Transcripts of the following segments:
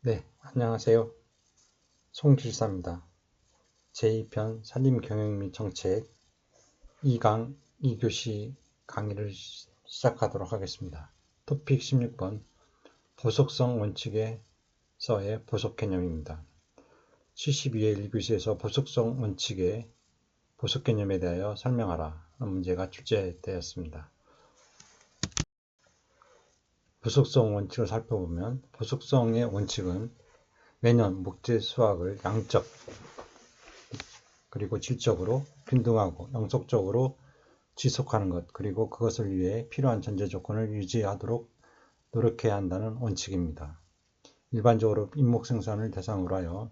네, 안녕하세요. 송길사입니다. 제2편 산림경영 및 정책 2강 2교시 강의를 시작하도록 하겠습니다. 토픽 16번 보속성 원칙에서의 보속 개념입니다. 72회 1교시에서 보속성 원칙의 보속 개념에 대하여 설명하라 는 문제가 출제되었습니다. 보속성 원칙을 살펴보면 보속성의 원칙은 매년 목재 수확을 양적 그리고 질적으로 균등하고 영속적으로 지속하는 것, 그리고 그것을 위해 필요한 전제 조건을 유지하도록 노력해야 한다는 원칙입니다. 일반적으로 임목 생산을 대상으로 하여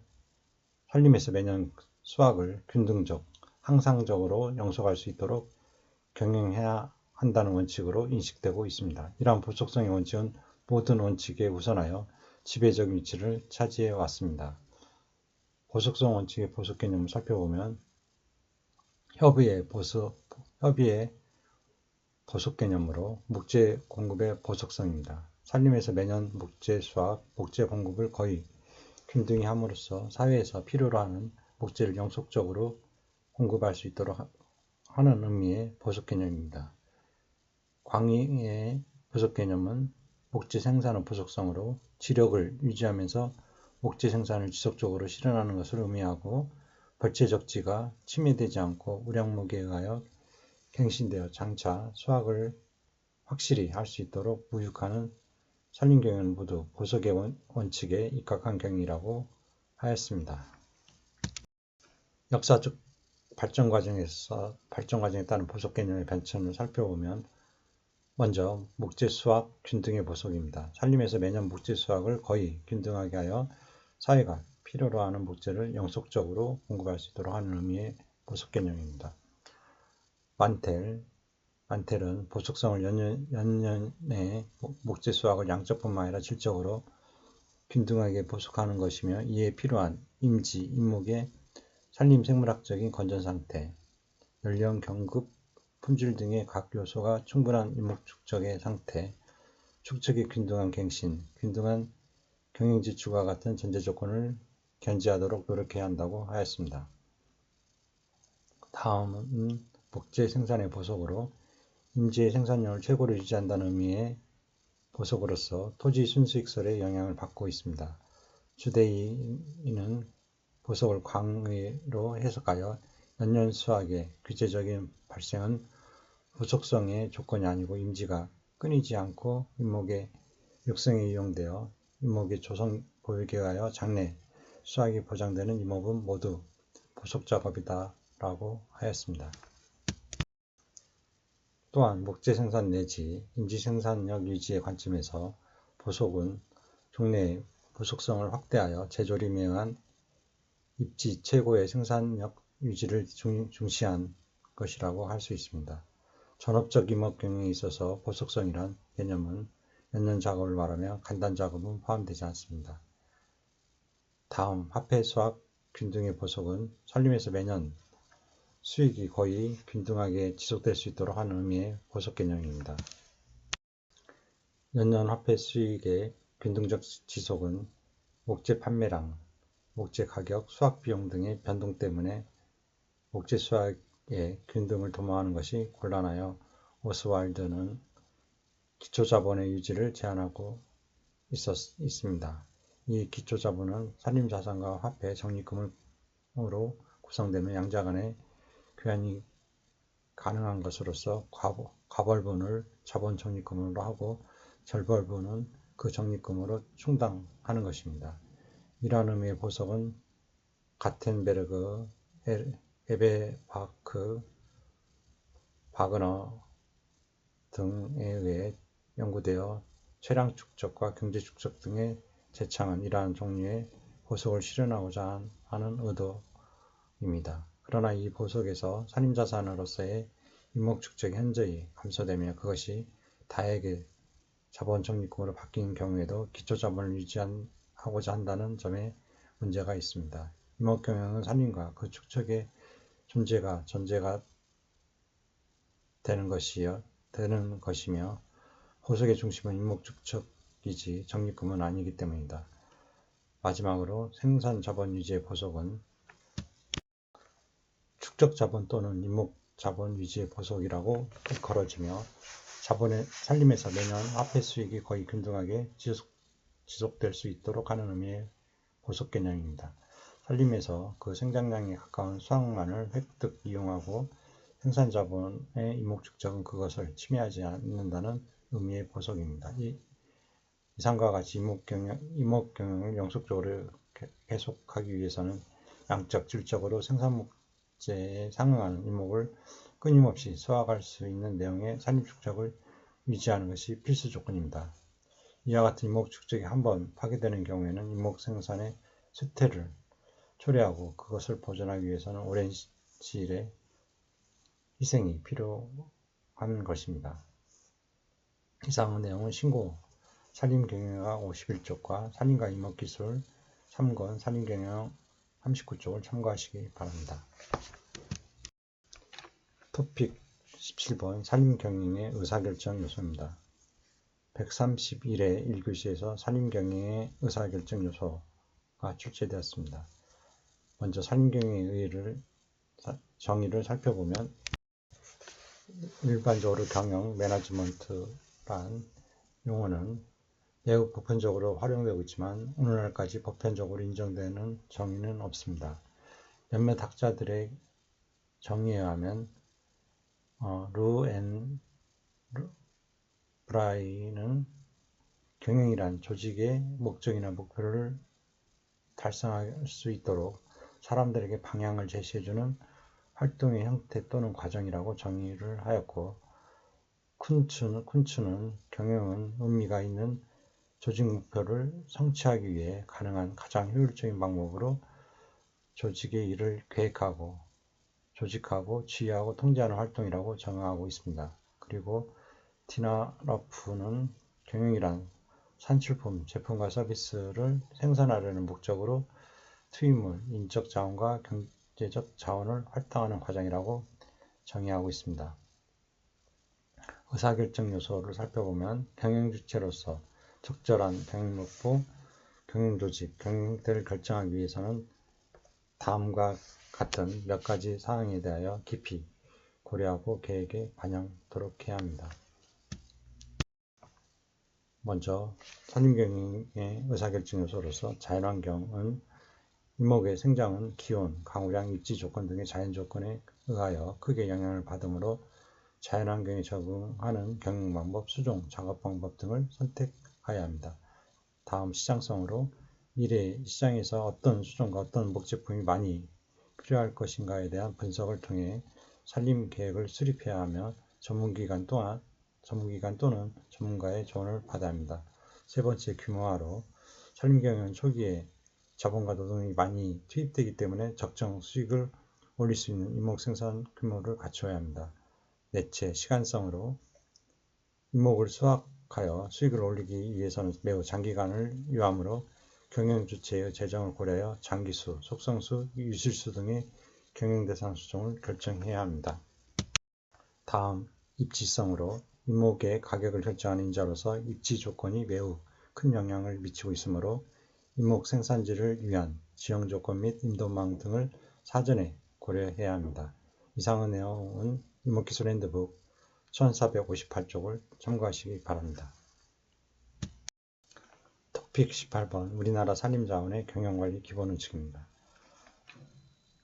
산림에서 매년 수확을 균등적, 항상적으로 영속할 수 있도록 경영해야 한다는 원칙으로 인식되고 있습니다. 이러한 보속성의 원칙은 모든 원칙에 우선하여 지배적 위치를 차지해 왔습니다. 보속성 원칙의 보속 개념을 살펴보면 협의의 보속 개념으로 목재 공급의 보속성입니다. 산림에서 매년 목재 수확, 목재 공급을 거의 균등히 함으로써 사회에서 필요로 하는 목재를 영속적으로 공급할 수 있도록 하는 의미의 보속 개념입니다. 광의의 보속 개념은 목재 생산의 보속성으로 지력을 유지하면서 목재 생산을 지속적으로 실현하는 것을 의미하고, 벌채 적지가 침해되지 않고 우량목에 의하여 갱신되어 장차 수확을 확실히 할 수 있도록 무육하는 산림경영은 모두 보속의 원칙에 입각한 경영이라고 하였습니다. 역사적 발전 과정에 따른 보속 개념의 변천을 살펴보면, 먼저 목재 수확 균등의 보속입니다. 산림에서 매년 목재 수확을 거의 균등하게 하여 사회가 필요로 하는 목재를 영속적으로 공급할 수 있도록 하는 의미의 보속 개념입니다. 만텔은 보속성을 연년의 목재 수확을 양적뿐만 아니라 질적으로 균등하게 보속하는 것이며, 이에 필요한 임지, 임목의 산림 생물학적인 건전 상태, 연령, 경급, 품질 등의 각 요소가 충분한 임목 축적의 상태, 축적의 균등한 갱신, 균등한 경영지출과 같은 전제 조건을 견지하도록 노력해야 한다고 하였습니다. 다음은 목재 생산의 보속으로 임지의 생산량을 최고로 유지한다는 의미의 보속으로서 토지 순수익설에 영향을 받고 있습니다. 주대인은 보속을 광의로 해석하여 연년 수확의 규제적인 발생은 보속성의 조건이 아니고 임지가 끊이지 않고 임목의 육성에 이용되어 임목의 조성 보육에 의하여 장래 수확이 보장되는 임목은 모두 보속 작업이다 라고 하였습니다. 또한 목재 생산 내지 임지 생산력 유지의 관점에서 보속은 종래의 보속성을 확대하여 재조림에 의한 입지 최고의 생산력 유지를 중시한 것이라고 할 수 있습니다. 전업적 임목 경영에 있어서 보속성이란 개념은 연년 작업을 말하며 간단 작업은 포함되지 않습니다. 다음 화폐 수확 균등의 보속은 산림에서 매년 수익이 거의 균등하게 지속될 수 있도록 하는 의미의 보속 개념입니다. 연년 화폐 수익의 균등적 지속은 목재 판매량, 목재 가격, 수확 비용 등의 변동 때문에 목재 수확의 균등을 도모하는 것이 곤란하여 오스왈드는 기초자본의 유지를 제안하고 있습니다. 이 기초자본은 산림자산과 화폐, 적립금으로 구성되며 양자 간의 교환이 가능한 것으로서 과벌분을 자본 적립금으로 하고 절벌분은 그 적립금으로 충당하는 것입니다. 이러한 의미의 보석은 가텐베르그, 에베바크, 바그너 등에 의해 연구되어 최량 축적과 경제 축적 등의 제창한 이러한 종류의 보석을 실현하고자 하는 의도입니다. 그러나 이 보석에서 산림자산으로서의 임목 축적이 현저히 감소되며 그것이 다액의 자본 적립금으로 바뀐 경우에도 기초자본을 유지하고자 한다는 점에 문제가 있습니다. 임목경영은 산림과 그 축적의 존재가 전제가 되는 것이며 보석의 중심은 임목 축적이지 적립금은 아니기 때문이다. 마지막으로 생산자본 유지의 보석은 축적자본 또는 임목자본 유지의 보석이라고 일컬어지며 자본의 살림에서 매년 화폐 수익이 거의 균등하게 지속될 수 있도록 하는 의미의 보석 개념입니다. 살림에서 그 생산량에 가까운 수확만을 획득 이용하고 생산자본의 임목축적은 그것을 침해하지 않는다는 의미의 보석입니다. 이상과 같이 임목경영을 영속적으로 계속하기 위해서는 양적, 질적으로 생산목재에 상응하는 임목을 끊임없이 수확할 수 있는 내용의 산림축적을 유지하는 것이 필수 조건입니다. 이와 같은 임목축적이 한번 파괴되는 경우에는 임목생산의 쇠퇴를 초래하고 그것을 보존하기 위해서는 오랜 시일의 희생이 필요한 것입니다. 이상 내용은 신고 산림경영학 51쪽과 산림과 임목기술 3권 산림경영 39쪽을 참고하시기 바랍니다. 토픽 17번 산림경영의 의사결정 요소입니다. 131회 1교시에서 산림경영의 의사결정 요소가 출제되었습니다. 먼저 산림경영의 정의를 살펴보면 일반적으로 경영, 매니지먼트란 용어는 매우 보편적으로 활용되고 있지만 오늘날까지 보편적으로 인정되는 정의는 없습니다. 몇몇 학자들의 정의에 의하면 루 앤 브라이는 경영이란 조직의 목적이나 목표를 달성할 수 있도록 사람들에게 방향을 제시해주는 활동의 형태 또는 과정이라고 정의를 하였고, 쿤츠는 경영은 의미가 있는 조직 목표를 성취하기 위해 가능한 가장 효율적인 방법으로 조직의 일을 계획하고 조직하고 지휘하고 통제하는 활동이라고 정의하고 있습니다. 그리고 티나러프는 경영이란 산출품, 제품과 서비스를 생산하려는 목적으로 투입물, 인적 자원과 경제적 자원을 할당하는 과정이라고 정의하고 있습니다. 의사결정 요소를 살펴보면 경영주체로서 적절한 경영목표, 경영조직, 경영형태를 결정하기 위해서는 다음과 같은 몇 가지 사항에 대하여 깊이 고려하고 계획에 반영토록 해야 합니다. 먼저 산림경영의 의사결정 요소로서 자연환경은 임목의 생장은 기온, 강우량, 입지 조건 등의 자연조건에 의하여 크게 영향을 받으므로 자연환경에 적응하는 경영방법, 수종, 작업방법 등을 선택해야 합니다. 다음 시장성으로 미래 시장에서 어떤 수종과 어떤 목제품이 많이 필요할 것인가에 대한 분석을 통해 산림계획을 수립해야 하며 전문기관 또는 전문가의 조언을 받아야 합니다. 세 번째, 규모화로 산림경영은 초기에 자본과 노동이 많이 투입되기 때문에 적정 수익을 올릴 수 있는 임목생산 규모를 갖춰야 합니다. 넷째, 시간성으로 임목을 수확하여 수익을 올리기 위해서는 매우 장기간을 요하므로 경영주체의 재정을 고려하여 장기수, 속성수, 유실수 등의 경영대상 수종을 결정해야 합니다. 다음, 입지성으로 임목의 가격을 결정하는 인자로서 입지 조건이 매우 큰 영향을 미치고 있으므로 임목 생산지를 위한 지형 조건 및 인도망 등을 사전에 고려해야 합니다. 이상의 내용은 임목기술 핸드북 1458쪽을 참고하시기 바랍니다. 토픽 18번 우리나라 산림자원의 경영관리 기본원칙입니다.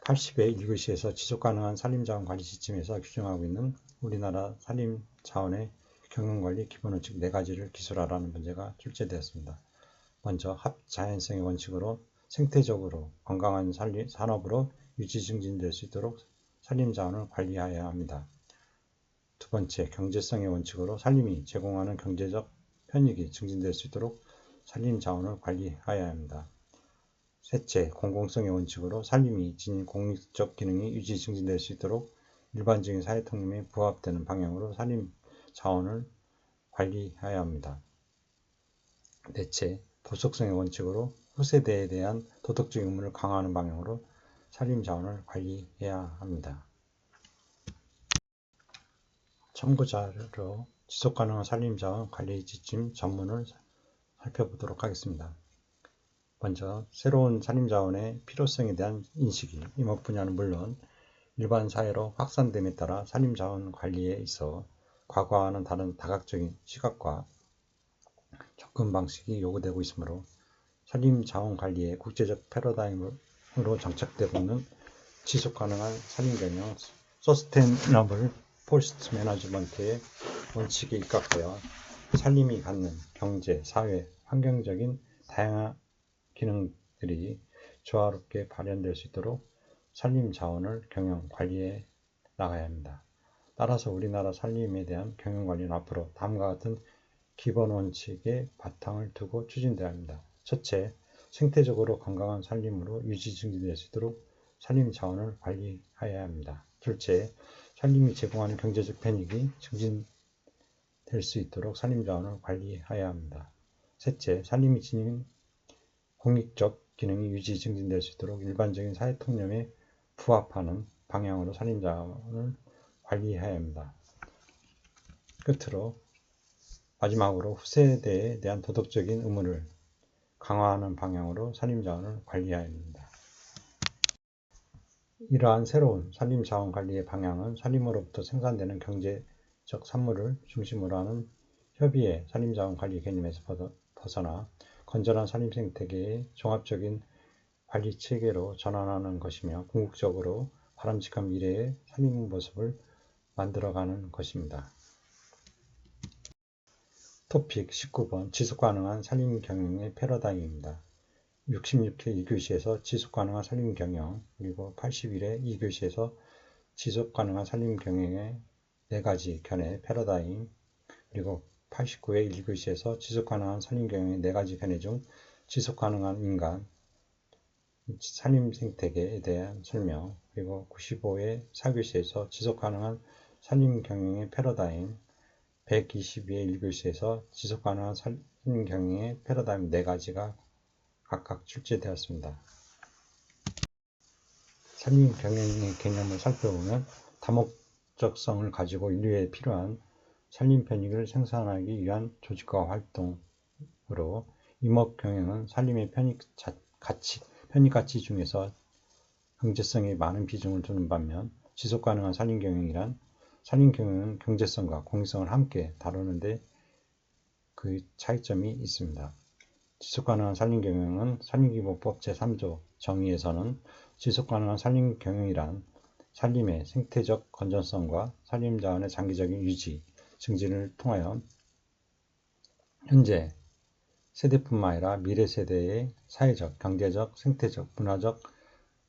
80회 1교시에서 지속가능한 산림자원 관리 시스템에서 규정하고 있는 우리나라 산림자원의 경영관리 기본원칙 4가지를 기술하라는 문제가 출제되었습니다. 먼저 합자연성의 원칙으로 생태적으로 건강한 산업으로 유지 증진될 수 있도록 산림자원을 관리해야 합니다. 두 번째, 경제성의 원칙으로 산림이 제공하는 경제적 편익이 증진될 수 있도록 산림자원을 관리해야 합니다. 셋째, 공공성의 원칙으로 산림이 지닌 공익적 기능이 유지 증진될 수 있도록 일반적인 사회통념에 부합되는 방향으로 산림자원을 관리해야 합니다. 넷째, 보석성의 원칙으로 후세대에 대한 도덕적 의무를 강화하는 방향으로 산림자원을 관리해야 합니다. 참고자료로 지속가능한 산림자원 관리 지침 전문을 살펴보도록 하겠습니다. 먼저 새로운 산림자원의 필요성에 대한 인식이 임업 분야는 물론 일반 사회로 확산됨에 따라 산림자원 관리에 있어 과거와는 다른 다각적인 시각과 접근 방식이 요구되고 있으므로 산림자원관리의 국제적 패러다임으로 정착되고 있는 지속가능한 산림경영 서스테이너블 포레스트 매니지먼트의 원칙에 입각하여 산림이 갖는 경제, 사회, 환경적인 다양한 기능들이 조화롭게 발현될 수 있도록 산림자원을 경영, 관리해 나가야 합니다. 따라서 우리나라 산림에 대한 경영관리는 앞으로 다음과 같은 기본 원칙에 바탕을 두고 추진되어야 합니다. 첫째, 생태적으로 건강한 산림으로 유지 증진될 수 있도록 산림 자원을 관리해야 합니다. 둘째, 산림이 제공하는 경제적 편익이 증진될 수 있도록 산림 자원을 관리해야 합니다. 셋째, 산림이 지닌 공익적 기능이 유지 증진될 수 있도록 일반적인 사회 통념에 부합하는 방향으로 산림 자원을 관리해야 합니다. 끝으로 마지막으로 후세대에 대한 도덕적인 의무를 강화하는 방향으로 산림자원을 관리해야 합니다. 이러한 새로운 산림자원관리의 방향은 산림으로부터 생산되는 경제적 산물을 중심으로 하는 협의의 산림자원관리 개념에서 벗어나 건전한 산림생태계의 종합적인 관리체계로 전환하는 것이며 궁극적으로 바람직한 미래의 산림 모습을 만들어가는 것입니다. 토픽 19번 지속가능한 산림경영의 패러다임입니다. 66회 2교시에서 지속가능한 산림경영, 그리고 81회 2교시에서 지속가능한 산림경영의 4가지 견해 패러다임, 그리고 89회 1교시에서 지속가능한 산림경영의 4가지 견해 중 지속가능한 인간, 산림생태계에 대한 설명, 그리고 95회 4교시에서 지속가능한 산림경영의 패러다임, 122회 1교시에서 지속가능한 산림경영의 패러다임 4가지가 각각 출제되었습니다. 산림경영의 개념을 살펴보면 다목적성을 가지고 인류에 필요한 산림 편익을 생산하기 위한 조직과 활동으로 임업경영은 산림의 편익 가치 중에서 경제성에 많은 비중을 두는 반면 지속가능한 산림경영이란 산림경영은 경제성과 공익성을 함께 다루는데 그 차이점이 있습니다. 지속가능한 산림경영은 산림기본법 제3조 정의에서는 지속가능한 산림경영이란 산림의 생태적 건전성과 산림자원의 장기적인 유지, 증진을 통하여 현재 세대뿐만 아니라 미래 세대의 사회적, 경제적, 생태적, 문화적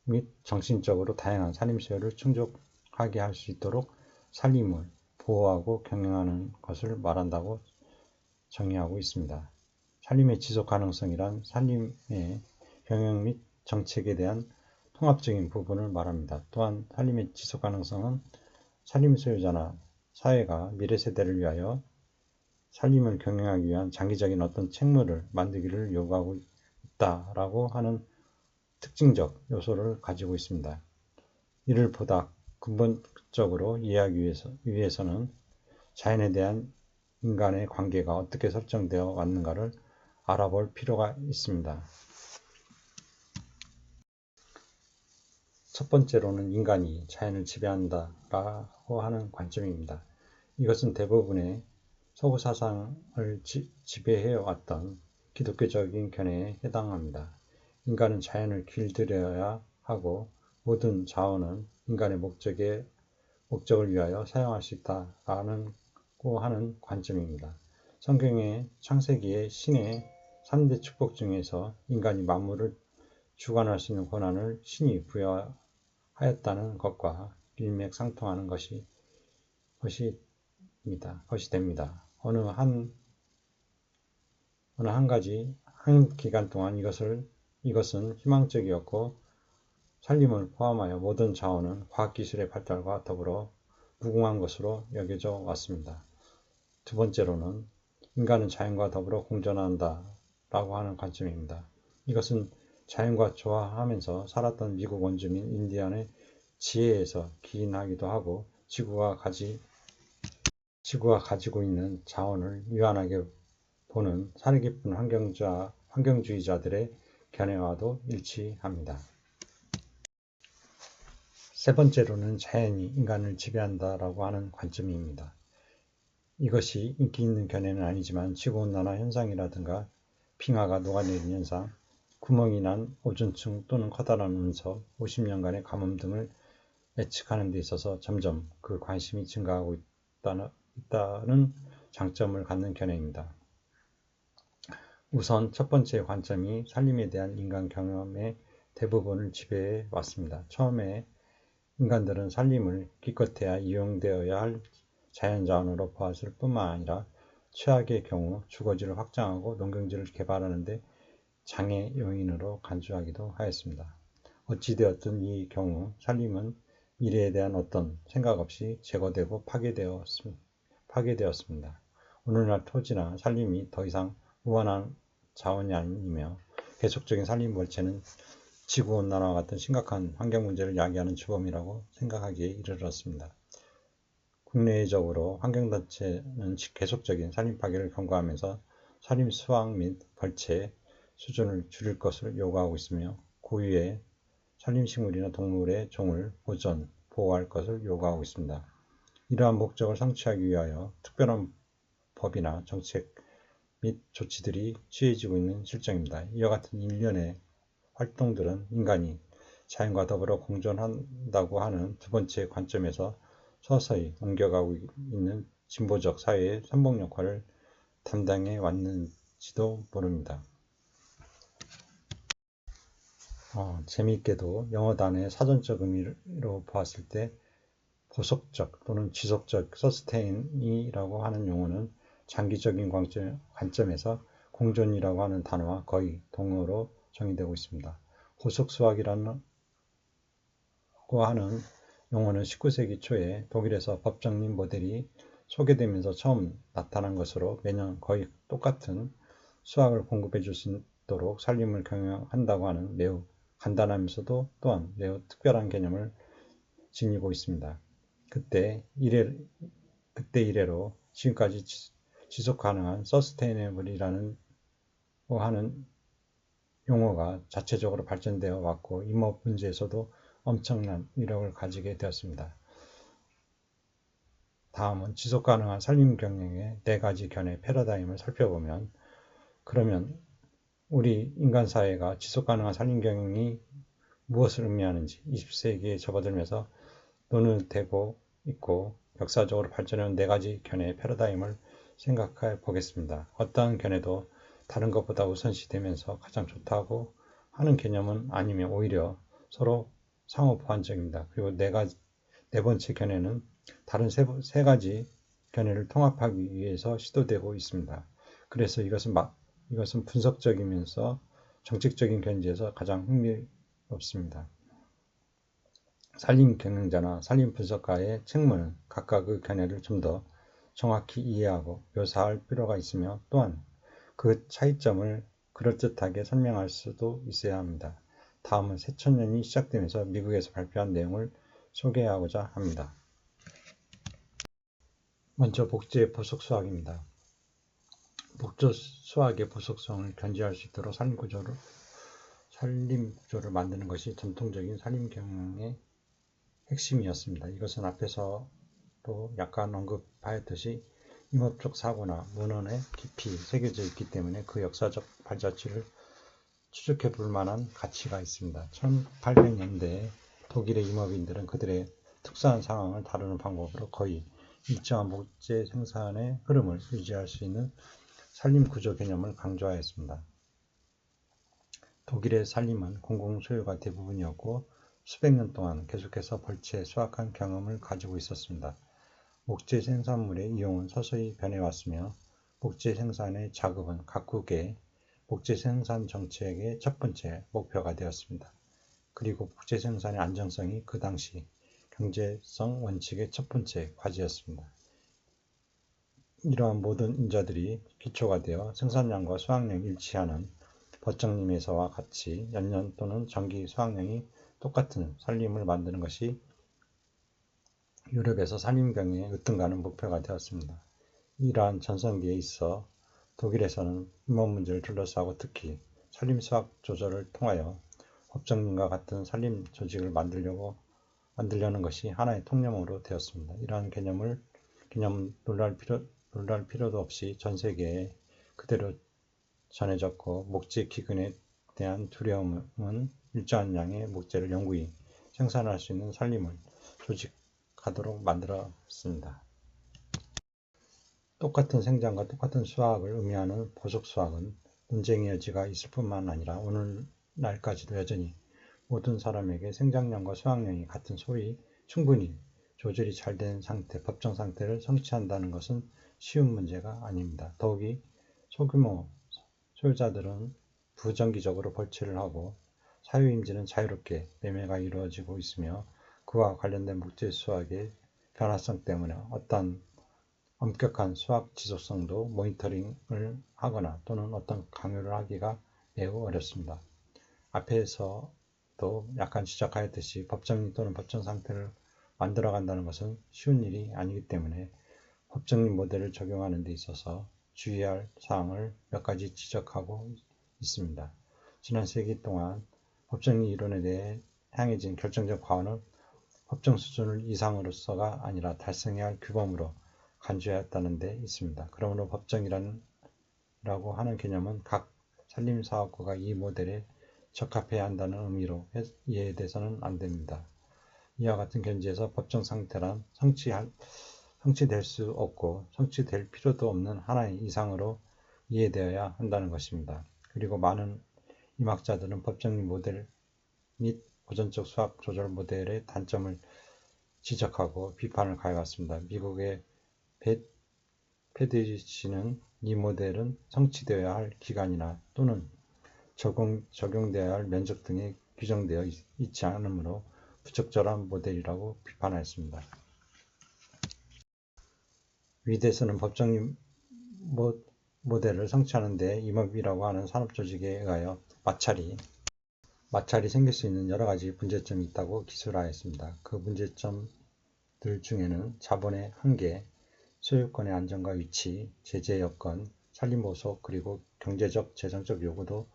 및 정신적으로 다양한 산림수요를 충족하게 할 수 있도록 산림을 보호하고 경영하는 것을 말한다고 정의하고 있습니다. 산림의 지속가능성이란 산림의 경영 및 정책에 대한 통합적인 부분을 말합니다. 또한 산림의 지속가능성은 산림 소유자나 사회가 미래 세대를 위하여 산림을 경영하기 위한 장기적인 어떤 책무를 만들기를 요구하고 있다라고 하는 특징적 요소를 가지고 있습니다. 이를 보다 근본적으로 이해하기 위해서는 자연에 대한 인간의 관계가 어떻게 설정되어 왔는가를 알아볼 필요가 있습니다. 첫 번째로는 인간이 자연을 지배한다라고 하는 관점입니다. 이것은 대부분의 서구 사상을 지배해왔던 기독교적인 견해에 해당합니다. 인간은 자연을 길들여야 하고 모든 자원은 인간의 목적을 위하여 사용할 수 있다라고 하는 관점입니다. 성경의 창세기의 신의 3대 축복 중에서 인간이 만물을 주관할 수 있는 권한을 신이 부여하였다는 것과 일맥상통하는 것이 됩니다. 어느 한 기간 동안 이것은 희망적이었고 산림을 포함하여 모든 자원은 과학기술의 발달과 더불어 무궁한 것으로 여겨져 왔습니다. 두 번째로는 인간은 자연과 더불어 공존한다 라고 하는 관점입니다. 이것은 자연과 조화하면서 살았던 미국 원주민 인디언의 지혜에서 기인하기도 하고 지구가 가지고 있는 자원을 유한하게 보는 사려 깊은 환경주의자들의 견해와도 일치합니다. 세 번째로는 자연이 인간을 지배한다라고 하는 관점입니다. 이것이 인기 있는 견해는 아니지만 지구온난화 현상이라든가 빙하가 녹아내리는 현상, 구멍이 난 오존층 또는 커다란 운석, 50년간의 가뭄 등을 예측하는 데 있어서 점점 그 관심이 증가하고 있다는 장점을 갖는 견해입니다. 우선 첫 번째 관점이 산림에 대한 인간 경험의 대부분을 지배해 왔습니다. 처음에 인간들은 산림을 기껏해야 이용되어야 할 자연자원으로 보았을 뿐만 아니라 최악의 경우 주거지를 확장하고 농경지를 개발하는 데 장애 요인으로 간주하기도 하였습니다. 어찌되었든 이 경우 산림은 미래에 대한 어떤 생각 없이 제거되고 파괴되었습니다. 오늘날 토지나 산림이 더 이상 무한한 자원이 아니며 계속적인 산림 벌채는 지구온난화와 같은 심각한 환경 문제를 야기하는 주범이라고 생각하기에 이르렀습니다. 국내적으로 환경단체는 계속적인 산림 파괴를 경고하면서 산림 수확 및 벌채 수준을 줄일 것을 요구하고 있으며 고유의 산림식물이나 동물의 종을 보호할 것을 요구하고 있습니다. 이러한 목적을 성취하기 위하여 특별한 법이나 정책 및 조치들이 취해지고 있는 실정입니다. 이와 같은 일련의 활동들은 인간이 자연과 더불어 공존한다고 하는 두 번째 관점에서 서서히 옮겨가고 있는 진보적 사회의 선봉 역할을 담당해 왔는지도 모릅니다. 재미있게도 영어 단어의 사전적 의미로 보았을 때 보속적 또는 지속적 서스테인이라고 하는 용어는 장기적인 관점에서 공존이라고 하는 단어와 거의 동어로 정의되고 있습니다. 보속수학이라고 하는 용어는 19세기 초에 독일에서 법정립 모델이 소개되면서 처음 나타난 것으로 매년 거의 똑같은 수확을 공급해 줄 수 있도록 산림을 경영한다고 하는 매우 간단하면서도 또한 매우 특별한 개념을 지니고 있습니다. 그때 이래로 지금까지 지속 가능한 서스테이너블이라는 하는 용어가 자체적으로 발전되어 왔고 임업 문제에서도 엄청난 위력을 가지게 되었습니다. 다음은 지속 가능한 산림 경영의 네 가지 견해 패러다임을 살펴보면 그러면 우리 인간 사회가 지속 가능한 산림 경영이 무엇을 의미하는지 20세기에 접어들면서 논을 대고 있고 역사적으로 발전해온 네 가지 견해의 패러다임을 생각해 보겠습니다. 어떠한 견해도 다른 것보다 우선시되면서 가장 좋다고 하는 개념은 아니며 오히려 서로 상호 보완적입니다. 그리고 네 번째 견해는 다른 세 가지 견해를 통합하기 위해서 시도되고 있습니다. 그래서 이것은 분석적이면서 정책적인 견지에서 가장 흥미롭습니다. 산림 경영자나 산림 분석가의 책무는 각각의 견해를 좀 더 정확히 이해하고 묘사할 필요가 있으며 또한 그 차이점을 그럴듯하게 설명할 수도 있어야 합니다. 다음은 새천년이 시작되면서 미국에서 발표한 내용을 소개하고자 합니다. 먼저 복지의 보석 수학입니다. 목조 수학의 보석성을 견지할 수 있도록 산림 구조를 만드는 것이 전통적인 산림 경영의 핵심이었습니다. 이것은 앞에서도 약간 언급하였듯이 임업적 사고나 문헌에 깊이 새겨져 있기 때문에 그 역사적 발자취를 추적해 볼 만한 가치가 있습니다. 1800년대에 독일의 임업인들은 그들의 특수한 상황을 다루는 방법으로 거의 일정한 목재 생산의 흐름을 유지할 수 있는 산림 구조 개념을 강조하였습니다. 독일의 산림은 공공소유가 대부분이었고 수백 년 동안 계속해서 벌채 수확한 경험을 가지고 있었습니다. 목재 생산물의 이용은 서서히 변해왔으며 목재 생산의 자급은 각국의 목재 생산 정책의 첫 번째 목표가 되었습니다. 그리고 목재 생산의 안정성이 그 당시 경제성 원칙의 첫 번째 과제였습니다. 이러한 모든 인자들이 기초가 되어 생산량과 수확량이 일치하는 법정림에서와 같이 연년 또는 정기 수확량이 똑같은 산림을 만드는 것이 유럽에서 산림 경영의 으뜸가는 목표가 되었습니다. 이러한 전성기에 있어 독일에서는 임업 문제를 둘러싸고 특히 산림 수확 조절을 통하여 법정님과 같은 산림 조직을 만들려는 것이 하나의 통념으로 되었습니다. 이러한 개념 놀랄 필요도 없이 전 세계에 그대로 전해졌고, 목재 기근에 대한 두려움은 일정한 양의 목재를 영구히 생산할 수 있는 산림을 조직하도록 만들었습니다. 똑같은 생장과 똑같은 수확을 의미하는 보석 수확은 논쟁의 여지가 있을 뿐만 아니라 오늘날까지도 여전히 모든 사람에게 생장량과 수확량이 같은 소위 충분히 조절이 잘 된 상태, 법정 상태를 성취한다는 것은 쉬운 문제가 아닙니다. 더욱이 소규모 소유자들은 부정기적으로 벌채를 하고 사유임지는 자유롭게 매매가 이루어지고 있으며, 그와 관련된 목재 수확의 변화성 때문에 어떤 엄격한 수학 지속성도 모니터링을 하거나 또는 어떤 강요를 하기가 매우 어렵습니다. 앞에서도 약간 지적하였듯이 법정리 또는 법정 상태를 만들어간다는 것은 쉬운 일이 아니기 때문에 법정리 모델을 적용하는 데 있어서 주의할 사항을 몇 가지 지적하고 있습니다. 지난 세기 동안 법정리 이론에 대해 향해진 결정적 과언은 법정 수준을 이상으로서가 아니라 달성해야 할 규범으로 간주하였다는 데 있습니다. 그러므로 법정이라고 하는 개념은 각 산림사업가가 이 모델에 적합해야 한다는 의미로 이해돼서는 안 됩니다. 이와 같은 견지에서 법정 상태란 성취될 수 없고 성취될 필요도 없는 하나의 이상으로 이해되어야 한다는 것입니다. 그리고 많은 임학자들은 법정리 모델 및 고전적 수학 조절 모델의 단점을 지적하고 비판을 가해왔습니다. 미국의 패드리치는 이 모델은 성취되어야 할 기간이나 또는 적용되어야 할 면적 등에 규정되어 있지 않으므로 부적절한 모델이라고 비판하였습니다. 위대에서는 법정리 모델을 성취하는 데 임업이라고 하는 산업조직에 의하여 마찰이 생길 수 있는 여러 가지 문제점이 있다고 기술하였습니다. 그 문제점들 중에는 자본의 한계, 소유권의 안정과 위치, 제재 여건, 산림보석, 그리고 경제적, 재정적 요구도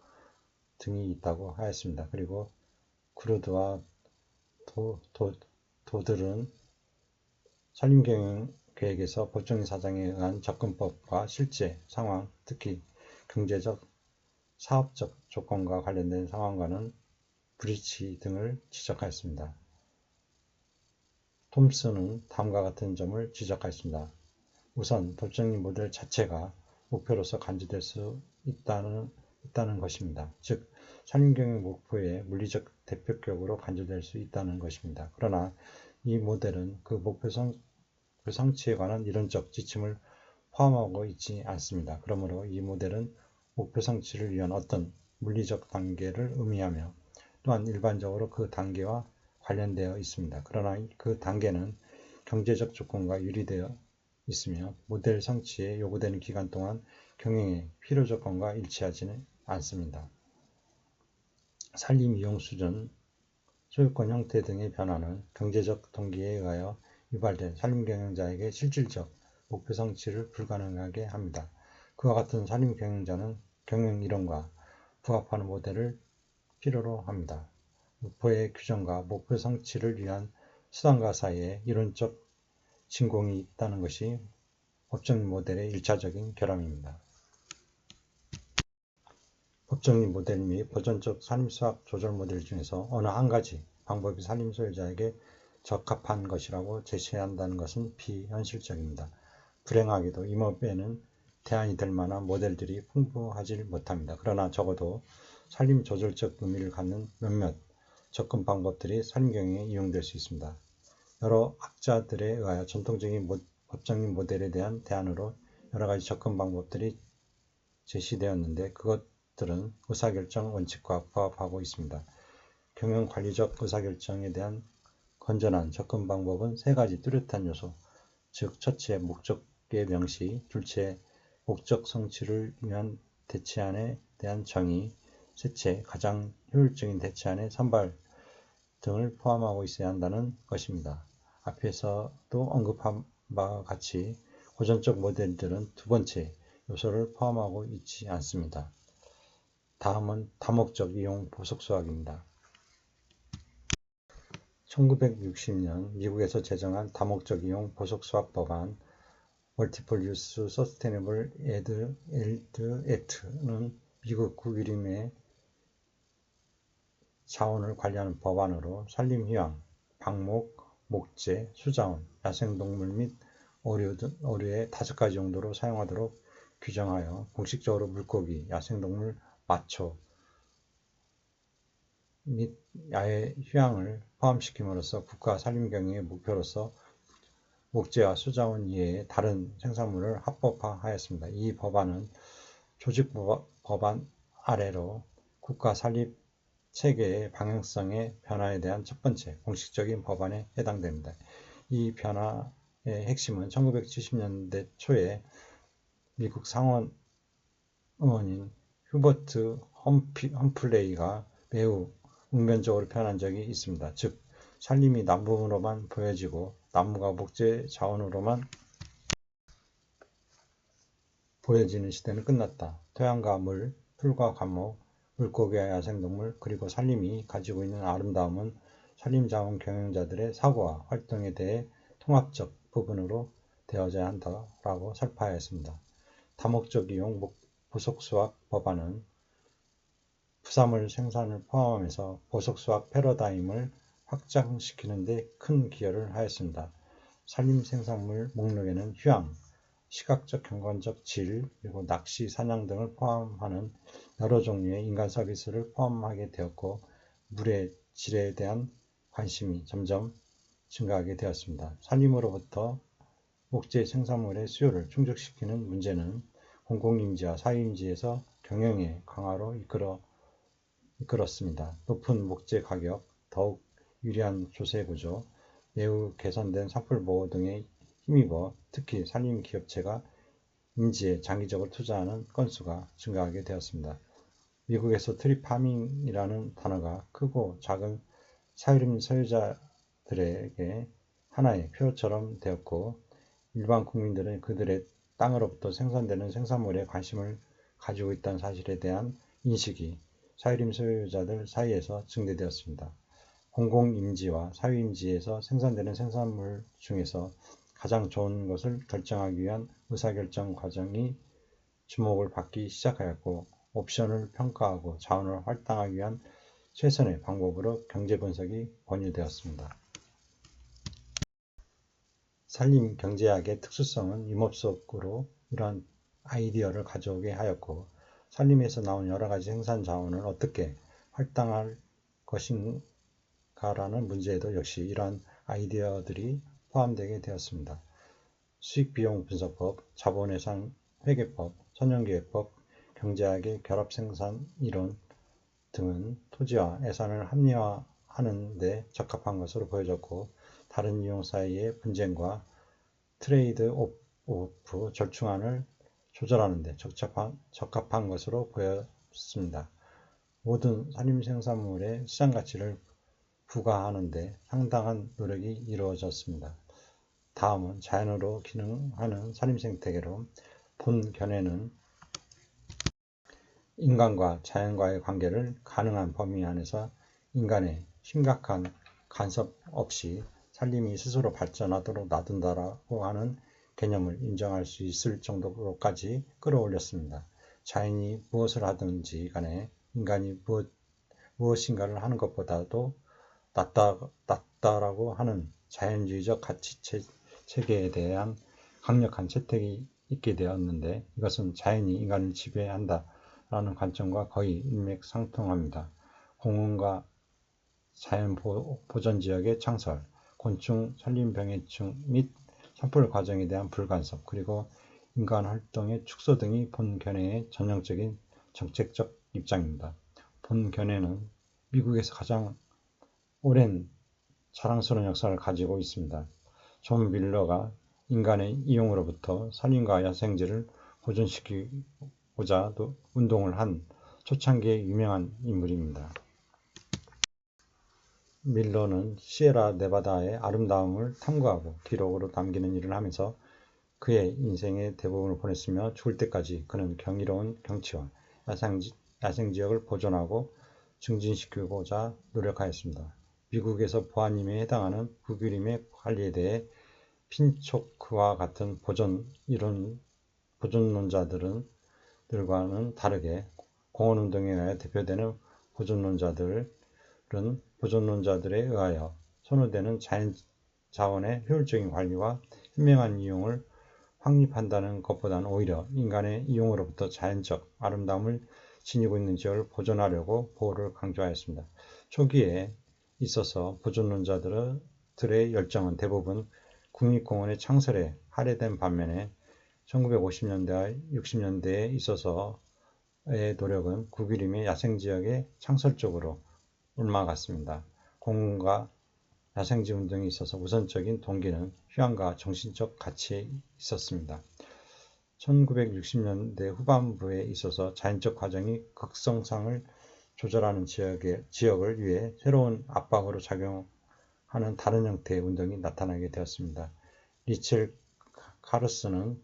등이 있다고 하였습니다. 그리고 크루드와 도들은 산림경영계획에서 법정리 사장에 의한 접근법과 실제 상황, 특히 경제적, 사업적 조건과 관련된 상황과는 브리치 등을 지적하였습니다. 톰슨은 다음과 같은 점을 지적하였습니다. 우선 법정리 모델 자체가 목표로서 간주될 수 있다는 것입니다. 즉, 산림경영 목표의 물리적 대표격으로 간주될 수 있다는 것입니다. 그러나 이 모델은 그 목표 성취에 관한 이론적 지침을 포함하고 있지 않습니다. 그러므로 이 모델은 목표 성취를 위한 어떤 물리적 단계를 의미하며 또한 일반적으로 그 단계와 관련되어 있습니다. 그러나 그 단계는 경제적 조건과 유리되어 있으며 모델 성취에 요구되는 기간 동안 경영의 필요 조건과 일치하지는 않습니다. 산림 이용 수준, 소유권 형태 등의 변화는 경제적 동기에 의하여 유발된 산림 경영자에게 실질적 목표 성취를 불가능하게 합니다. 그와 같은 산림 경영자는 경영 이론과 부합하는 모델을 필요로 합니다. 목표의 규정과 목표 성취를 위한 수단과 사이에 이론적 진공이 있다는 것이 법정리 모델의 1차적인 결함입니다. 법정리 모델 및 보존적 산림수학 조절 모델 중에서 어느 한 가지 방법이 산림 소유자에게 적합한 것이라고 제시한다는 것은 비현실적입니다. 불행하게도 임업에는 대안이 될 만한 모델들이 풍부하지 못합니다. 그러나 적어도 산림 조절적 의미를 갖는 몇몇 접근 방법들이 산림경영에 이용될 수 있습니다. 여러 학자들에 의하여 전통적인 법정리 모델에 대한 대안으로 여러 가지 접근 방법들이 제시되었는데 그것들은 의사결정 원칙과 부합하고 있습니다. 경영관리적 의사결정에 대한 건전한 접근 방법은 세 가지 뚜렷한 요소, 즉 첫째, 목적의 명시, 둘째, 목적 성취를 위한 대체안에 대한 정의, 셋째, 가장 효율적인 대체안의 선발 등을 포함하고 있어야 한다는 것입니다. 앞에서도 언급한 바와 같이 고전적 모델들은 두 번째 요소를 포함하고 있지 않습니다. 다음은 다목적 이용 보석수학입니다. 1960년 미국에서 제정한 다목적 이용 보석수학 법안 Multiple Use Sustainable Aid Act는 미국 국유림의 자원을 관리하는 법안으로 산림휴양, 방목, 목재, 수자원, 야생동물 및 어류의 5가지 용도로 사용하도록 규정하여 공식적으로 물고기, 야생동물, 마초 및 야외 휴양을 포함시킴으로써 국가 산림경영의 목표로서 목재와 수자원 이외의 다른 생산물을 합법화하였습니다. 이 법안은 조직법안 아래로 국가 산림 체계의 방향성의 변화에 대한 첫 번째 공식적인 법안에 해당됩니다. 이 변화의 핵심은 1970년대 초에 미국 상원 의원인 휴버트 험플레이가 매우 웅변적으로 표현한 적이 있습니다. 즉, 산림이 남부으로만 보여지고 나무가 목재 자원으로만 보여지는 시대는 끝났다. 토양과 물, 풀과 과목, 물고기와 야생동물, 그리고 산림이 가지고 있는 아름다움은 산림자원 경영자들의 사고와 활동에 대해 통합적 부분으로 되어져야 한다라고 설파하였습니다. 다목적 이용 보석수학 법안은 부산물 생산을 포함해서 보석수학 패러다임을 확장시키는 데 큰 기여를 하였습니다. 산림 생산물 목록에는 휴양, 시각적, 경관적 질, 그리고 낚시, 사냥 등을 포함하는 여러 종류의 인간 서비스를 포함하게 되었고 물의 질에 대한 관심이 점점 증가하게 되었습니다. 산림으로부터 목재 생산물의 수요를 충족시키는 문제는 공공임지와 사유임지에서 경영의 강화로 이끌었습니다. 높은 목재 가격, 더욱 유리한 조세 구조, 매우 개선된 산불 보호 등에 힘입어 특히 산림 기업체가 임지에 장기적으로 투자하는 건수가 증가하게 되었습니다. 미국에서 트리 파밍이라는 단어가 크고 작은 산림 소유자들에게 하나의 표처럼 되었고 일반 국민들은 그들의 땅으로부터 생산되는 생산물에 관심을 가지고 있다는 사실에 대한 인식이 산림 소유자들 사이에서 증대되었습니다. 공공임지와 사유임지에서 생산되는 생산물 중에서 가장 좋은 것을 결정하기 위한 의사결정 과정이 주목을 받기 시작하였고 옵션을 평가하고 자원을 할당하기 위한 최선의 방법으로 경제분석이 권유되었습니다. 산림 경제학의 특수성은 임업속으로 이러한 아이디어를 가져오게 하였고 산림에서 나온 여러가지 생산 자원을 어떻게 할당할 것인가라는 문제에도 역시 이러한 아이디어들이 포함되게 되었습니다. 수익비용 분석법, 자본예산 회계법, 선형기획법, 경제학의 결합생산 이론 등은 토지와 예산을 합리화하는 데 적합한 것으로 보여졌고 다른 이용 사이의 분쟁과 트레이드 오프 절충안을 조절하는 데 적합한 것으로 보였습니다. 모든 산림생산물의 시장가치를 부과하는 데 상당한 노력이 이루어졌습니다. 다음은 자연으로 기능하는 산림생태계로 본 견해는 인간과 자연과의 관계를 가능한 범위 안에서 인간의 심각한 간섭 없이 산림이 스스로 발전하도록 놔둔다라고 하는 개념을 인정할 수 있을 정도로까지 끌어올렸습니다. 자연이 무엇을 하든지 간에 인간이 무엇인가를 하는 것보다도 낫다라고 하는 자연주의적 가치 체계에 대한 강력한 채택이 있게 되었는데 이것은 자연이 인간을 지배한다라는 관점과 거의 일맥상통합니다. 공원과 자연 보전지역의 창설, 곤충 산림병해충 및 산불 과정에 대한 불간섭, 그리고 인간 활동의 축소 등이 본 견해의 전형적인 정책적 입장입니다. 본 견해는 미국에서 가장 오랜 자랑스러운 역사를 가지고 있습니다. 존 밀러가 인간의 이용으로부터 산림과 야생지를 보존시키고자 운동을 한 초창기의 유명한 인물입니다. 밀러는 시에라 네바다의 아름다움을 탐구하고 기록으로 남기는 일을 하면서 그의 인생의 대부분을 보냈으며 죽을 때까지 그는 경이로운 경치와 야생지역을 보존하고 증진시키고자 노력하였습니다. 미국에서 보안임에 해당하는 북유림의 관리에 대해 핀초크와 같은 보존론자들과는 다르게 공원운동에 의하여 대표되는 보존론자들은 보존론자들에 의하여 선호되는 자원의 효율적인 관리와 현명한 이용을 확립한다는 것보다는 오히려 인간의 이용으로부터 자연적 아름다움을 지니고 있는 지역을 보존하려고 보호를 강조하였습니다. 초기에 있어서 보존론자들의 열정은 대부분 국립공원의 창설에 할애된 반면에 1950년대와 60년대에 있어서의 노력은 북유림의 야생지역의 창설 쪽으로 옮아갔습니다. 공원과 야생지 운동에 있어서 우선적인 동기는 휴양과 정신적 가치에 있었습니다. 1960년대 후반부에 있어서 자연적 과정이 극성상을 조절하는 지역을 위해 새로운 압박으로 작용하는 다른 형태의 운동이 나타나게 되었습니다. 리첼 카르슨이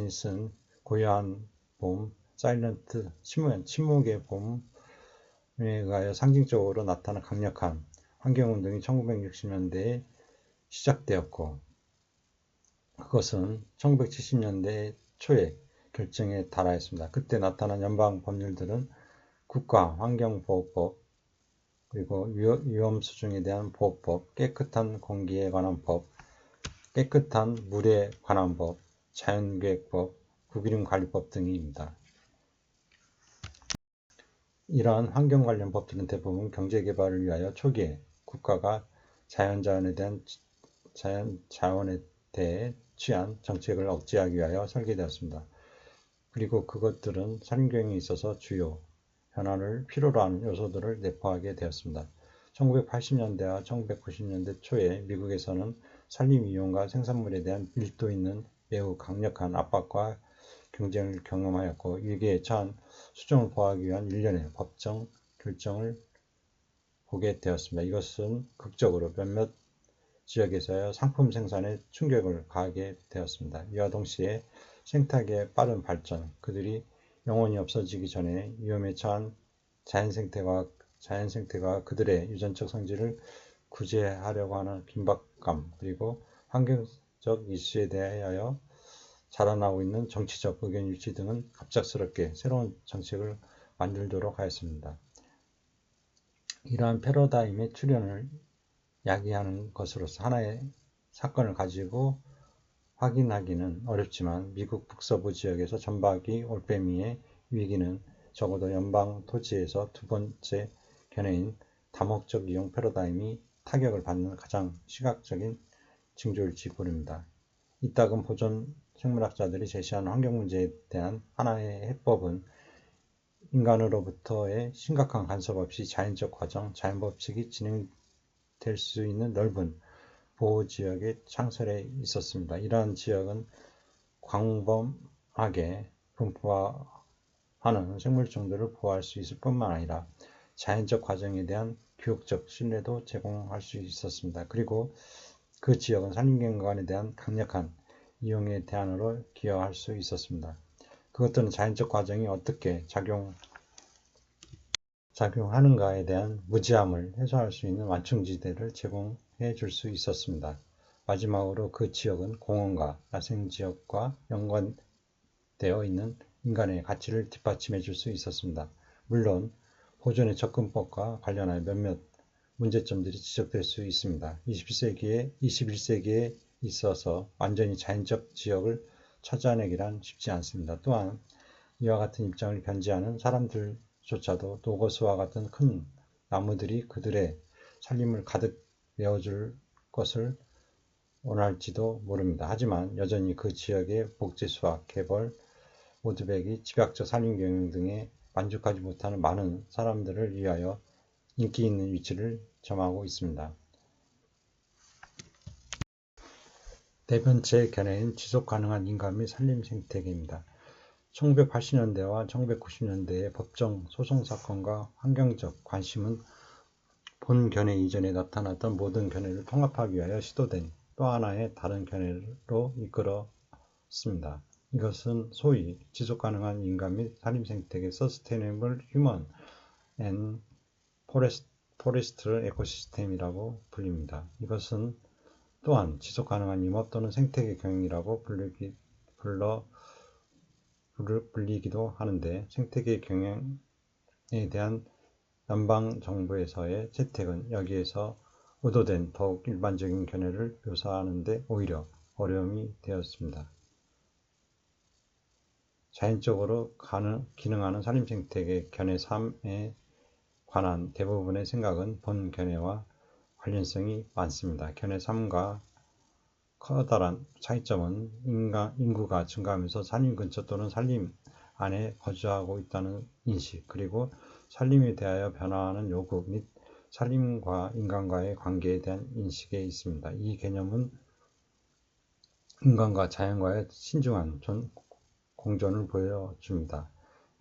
쓴 고요한 봄, 사일런트, 침묵의 봄에 의하여 상징적으로 나타난 강력한 환경운동이 1960년대에 시작되었고, 그것은 1970년대 초에 결정에 달하였습니다. 그때 나타난 연방 법률들은 국가환경보호법, 그리고 위험수준에 대한 보호법, 깨끗한 공기에 관한 법, 깨끗한 물에 관한 법, 자연계획법, 국유림관리법 등입니다. 이러한 환경 관련 법들은 대부분 경제개발을 위하여 초기에 국가가 자연에 대해 취한 정책을 억제하기 위하여 설계되었습니다. 그리고 그것들은 산림경영에 있어서 주요 변화를 필요로 하는 요소들을 내포하게 되었습니다. 1980년대와 1990년대 초에 미국에서는 산림 이용과 생산물에 대한 밀도 있는 매우 강력한 압박과 경쟁을 경험하였고, 위기에 처한 수종을 보호하기 위한 일련의 법정 결정을 보게 되었습니다. 이것은 극적으로 몇몇 지역에서의 상품 생산에 충격을 가하게 되었습니다. 이와 동시에 생태계의 빠른 발전, 그들이 영원히 없어지기 전에 위험에 처한 자연생태가 그들의 유전적 성질을 구제하려고 하는 긴박감, 그리고 환경적 이슈에 대하여 자라나고 있는 정치적 의견 일치 등은 갑작스럽게 새로운 정책을 만들도록 하였습니다. 이러한 패러다임의 출현을 야기하는 것으로서 하나의 사건을 가지고 확인하기는 어렵지만, 미국 북서부 지역에서 점박이 올빼미의 위기는 적어도 연방 토지에서 두 번째 견해인 다목적 이용 패러다임이 타격을 받는 가장 시각적인 징조일지 모릅니다. 이따금 보존 생물학자들이 제시한 환경 문제에 대한 하나의 해법은 인간으로부터의 심각한 간섭 없이 자연적 과정, 자연 법칙이 진행될 수 있는 넓은 보호지역의 창설에 있었습니다. 이러한 지역은 광범하게 분포하는 생물종들을 보호할 수 있을 뿐만 아니라 자연적 과정에 대한 교육적 신뢰도 제공할 수 있었습니다. 그리고 그 지역은 산림경관에 대한 강력한 이용의 대안으로 기여할 수 있었습니다. 그것들은 자연적 과정이 어떻게 작용하는가에 대한 무지함을 해소할 수 있는 완충지대를 제공해 줄 수 있었습니다. 마지막으로 그 지역은 공원과 야생지역과 연관되어 있는 인간의 가치를 뒷받침해 줄 수 있었습니다. 물론 보존의 접근법과 관련하여 몇몇 문제점들이 지적될 수 있습니다. 21세기에 있어서 완전히 자연적 지역을 찾아내기란 쉽지 않습니다. 또한 이와 같은 입장을 견지하는 사람들조차도 노거스와 같은 큰 나무들이 그들의 살림을 가득 메워줄 것을 원할지도 모릅니다. 하지만 여전히 그 지역의 복지수학, 개발, 오드백이 집약적 산림경영 등에 만족하지 못하는 많은 사람들을 위하여 인기 있는 위치를 점하고 있습니다. 네 번째 견해인 지속가능한 인간 및 산림 생태계입니다. 1980년대와 1990년대의 법정 소송 사건과 환경적 관심은 본 견해 이전에 나타났던 모든 견해를 통합하기 위하여 시도된 또 하나의 다른 견해로 이끌었습니다. 이것은 소위 지속가능한 인간 및 산림 생태계 Sustainable Human and Forestry Ecosystem이라고 불립니다. 이것은 또한 지속가능한 임업 또는 생태계 경영이라고 불리기도 하는데, 생태계 경영에 대한 연방정부에서의 채택은 여기에서 의도된 더욱 일반적인 견해를 묘사하는 데 오히려 어려움이 되었습니다. 자연적으로 기능하는 산림생태계 견해 3에 관한 대부분의 생각은 본 견해와 관련성이 많습니다. 견해 3과 커다란 차이점은 인구가 증가하면서 산림 근처 또는 산림 안에 거주하고 있다는 인식, 그리고 산림에 대하여 변화하는 요구 및 산림과 인간과의 관계에 대한 인식에 있습니다. 이 개념은 인간과 자연과의 신중한 공존을 보여줍니다.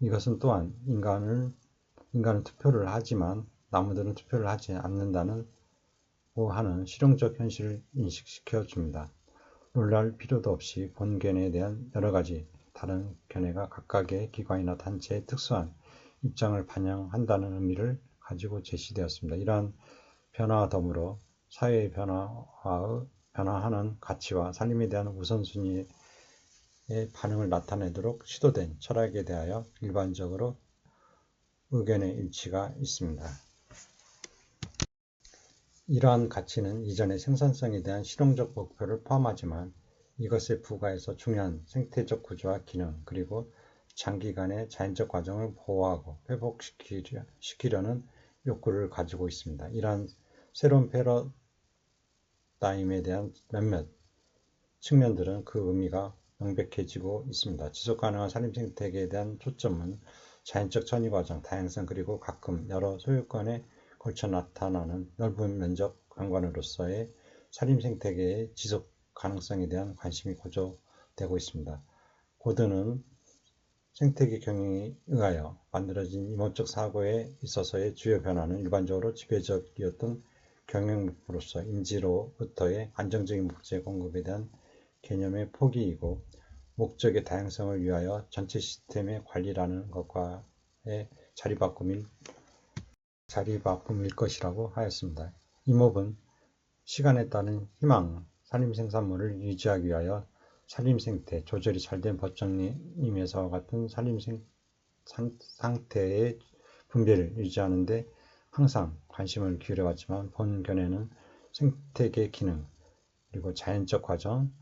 이것은 또한 인간은 투표를 하지만 나무들은 투표를 하지 않는다는 하는 실용적 현실을 인식시켜 줍니다. 놀랄 필요도 없이 본 견해에 대한 여러 가지 다른 견해가 각각의 기관이나 단체의 특수한 입장을 반영한다는 의미를 가지고 제시되었습니다. 이러한 변화와 더불어 사회의 변화하는 가치와 산림에 대한 우선순위의 반응을 나타내도록 시도된 철학에 대하여 일반적으로 의견의 일치가 있습니다. 이러한 가치는 이전의 생산성에 대한 실용적 목표를 포함하지만 이것에 부과해서 중요한 생태적 구조와 기능, 그리고 장기간의 자연적 과정을 보호하고 회복시키려는 욕구를 가지고 있습니다. 이러한 새로운 패러다임에 대한 몇몇 측면들은 그 의미가 명백해지고 있습니다. 지속가능한 산림생태계에 대한 초점은 자연적 전이과정, 다양성, 그리고 가끔 여러 소유권에 걸쳐 나타나는 넓은 면적 관관으로서의 산림생태계의 지속 가능성에 대한 관심이 고조되고 있습니다. 고드는 생태계 경영에 의하여 만들어진 임업적 사고에 있어서의 주요 변화는 일반적으로 지배적이었던 경영 목표로서 임시로부터의 안정적인 목재 공급에 대한 개념의 포기이고, 목적의 다양성을 위하여 전체 시스템의 관리라는 것과의 자리바꿈일 것이라고 하였습니다. 임업은 시간에 따른 희망, 산림생산물을 유지하기 위하여 산림생태, 조절이 잘된 법정림에서 같은 상태의 분배를 유지하는 데 항상 관심을 기울여왔지만, 본 견해는 생태계 기능, 그리고 자연적 과정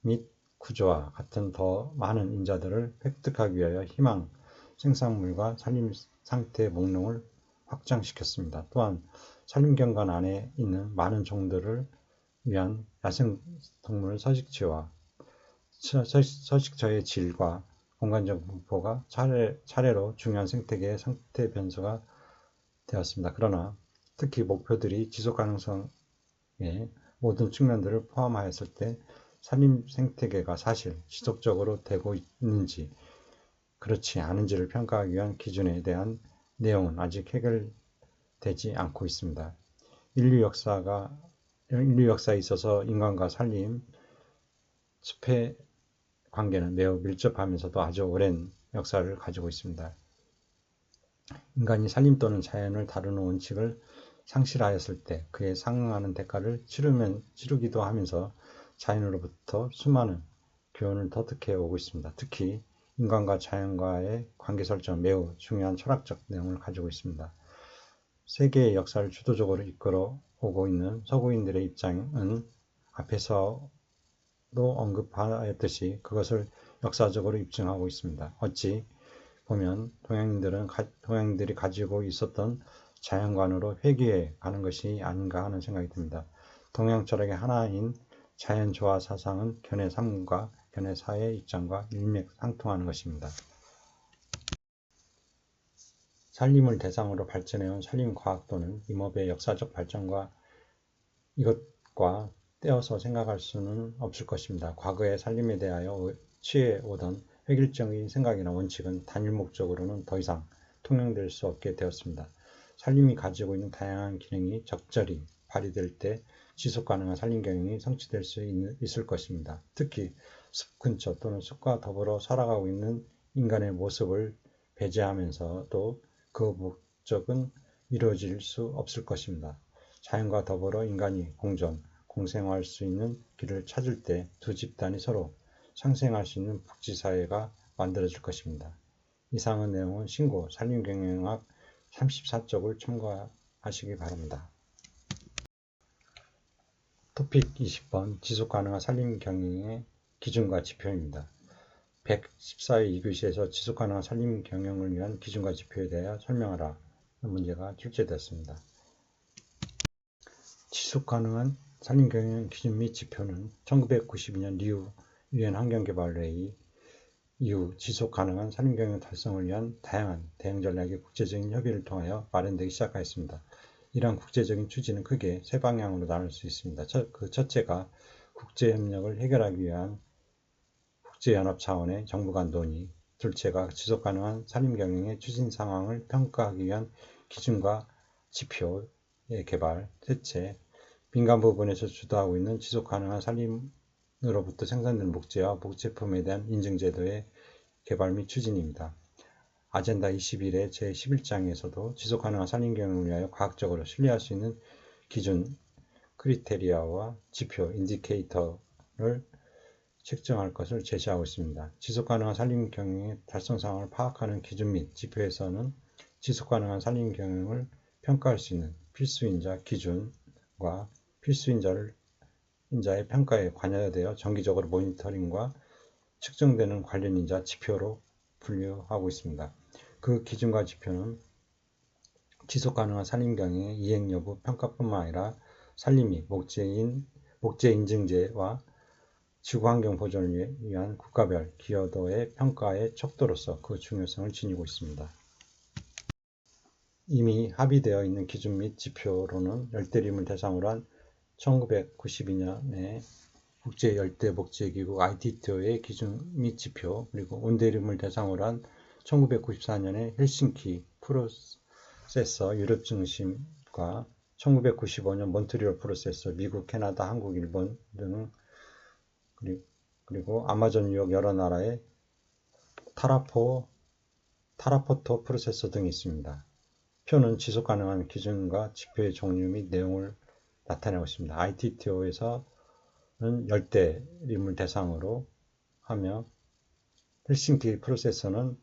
및 구조와 같은 더 많은 인자들을 획득하기 위하여 희망 생산물과 산림 상태 목록을 확장시켰습니다. 또한 산림경관 안에 있는 많은 종들을 위한 야생동물 서식지와 서식처의 질과 공간적 분포가 차례로 중요한 생태계의 상태 변수가 되었습니다. 그러나 특히 목표들이 지속가능성의 모든 측면들을 포함하였을 때 산림 생태계가 사실 지속적으로 되고 있는지 그렇지 않은지를 평가하기 위한 기준에 대한 내용은 아직 해결되지 않고 있습니다. 인류 역사에 있어서 인간과 산림, 숲의 관계는 매우 밀접하면서도 아주 오랜 역사를 가지고 있습니다. 인간이 산림 또는 자연을 다루는 원칙을 상실하였을 때 그에 상응하는 대가를 치르기도 하면서 자연으로부터 수많은 교훈을 터득해 오고 있습니다. 특히 인간과 자연과의 관계 설정은 매우 중요한 철학적 내용을 가지고 있습니다. 세계의 역사를 주도적으로 이끌어 오고 있는 서구인들의 입장은 앞에서도 언급하였듯이 그것을 역사적으로 입증하고 있습니다. 어찌 보면 동양인들이 가지고 있었던 자연관으로 회귀해 가는 것이 아닌가 하는 생각이 듭니다. 동양 철학의 하나인 자연조화 사상은 견해 3과 견해 4의 입장과 일맥상통하는 것입니다. 산림을 대상으로 발전해온 산림과학 또는 임업의 역사적 발전과 이것과 떼어서 생각할 수는 없을 것입니다. 과거의 산림에 대하여 취해오던 획일적인 생각이나 원칙은 단일 목적으로는 더 이상 통용될 수 없게 되었습니다. 산림이 가지고 있는 다양한 기능이 적절히 발휘될 때 지속가능한 산림 경영이 성취될 수 있을 것입니다. 특히 숲 근처 또는 숲과 더불어 살아가고 있는 인간의 모습을 배제하면서도 그 목적은 이루어질 수 없을 것입니다. 자연과 더불어 인간이 공존, 공생할 수 있는 길을 찾을 때 두 집단이 서로 상생할 수 있는 복지사회가 만들어질 것입니다. 이상의 내용은 신고 산림경영학 34쪽을 참고하시기 바랍니다. 토픽 20번 지속가능한 산림경영의 기준과 지표입니다. 114회 2교시에서 지속가능한 산림경영을 위한 기준과 지표에 대하여 설명하라 문제가 출제되었습니다. 지속가능한 산림경영 기준 및 지표는 1992년 리우 유엔 환경개발회의 이후 지속가능한 산림경영 달성을 위한 다양한 대응 전략의 국제적인 협의를 통하여 마련되기 시작하였습니다. 이러한 국제적인 추진은 크게 세 방향으로 나눌 수 있습니다. 그 첫째가 국제협력을 해결하기 위한 국제연합 차원의 정부 간 논의, 둘째가 지속가능한 산림경영의 추진 상황을 평가하기 위한 기준과 지표의 개발, 셋째, 민간 부분에서 주도하고 있는 지속가능한 산림으로부터 생산되는 목재와 목제품에 대한 인증제도의 개발 및 추진입니다. 아젠다 21의 제11장에서도 지속가능한 산림경영을 위하여 과학적으로 신뢰할 수 있는 기준, 크리테리아와 지표, 인디케이터를 책정할 것을 제시하고 있습니다. 지속가능한 산림경영의 달성 상황을 파악하는 기준 및 지표에서는 지속가능한 산림경영을 평가할 수 있는 필수인자 기준과 필수인자의 평가에 관여되어 정기적으로 모니터링과 측정되는 관련인자 지표로 분류하고 있습니다. 그 기준과 지표는 지속가능한 산림경영의 이행 여부 평가뿐만 아니라 산림 및 목재 인증제와 지구환경 보존을 위한 국가별 기여도의 평가의 척도로서 그 중요성을 지니고 있습니다. 이미 합의되어 있는 기준 및 지표로는 열대림을 대상으로 한 1992년에 국제열대목재기구 ITTO의 기준 및 지표, 그리고 온대림을 대상으로 한 1994년에 헬싱키 프로세서 유럽 중심과 1995년 몬트리올 프로세서 미국, 캐나다, 한국, 일본 등 그리고 아마존 유역 여러 나라의 타라포토 프로세서 등이 있습니다. 표는 지속가능한 기준과 지표의 종류 및 내용을 나타내고 있습니다. ITTO에서는 열대림을 대상으로 하며 헬싱키 프로세서는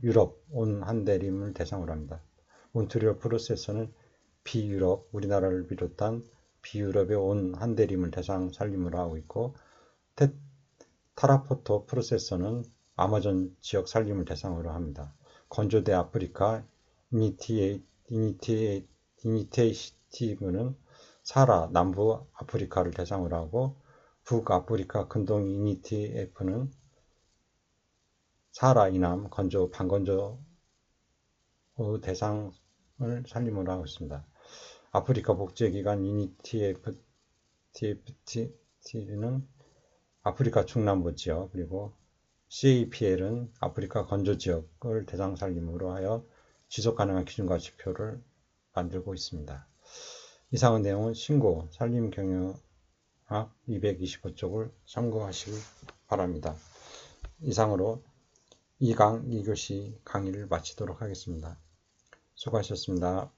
유럽 온한대림을 대상으로 합니다. 몬트리올 프로세서는 비유럽, 우리나라를 비롯한 비유럽의 온한대림을 대상 산림으로 하고 있고 타라포토 프로세서는 아마존 지역 산림을 대상으로 합니다. 건조대 아프리카 이니티에이티브는 사하라 남부 아프리카를 대상으로 하고 북아프리카 근동 이니티에프는 사하라 이남 건조 반건조 대상을 산림으로 하고 있습니다. 아프리카 목재기관 이니티에프티는 아프리카 중남부 지역, 그리고 CAPL은 아프리카 건조 지역을 대상 산림으로 하여 지속 가능한 기준과 지표를 만들고 있습니다. 이상의 내용은 신고 산림경영학 225쪽을 참고하시기 바랍니다. 이상으로 2강 2교시 강의를 마치도록 하겠습니다. 수고하셨습니다.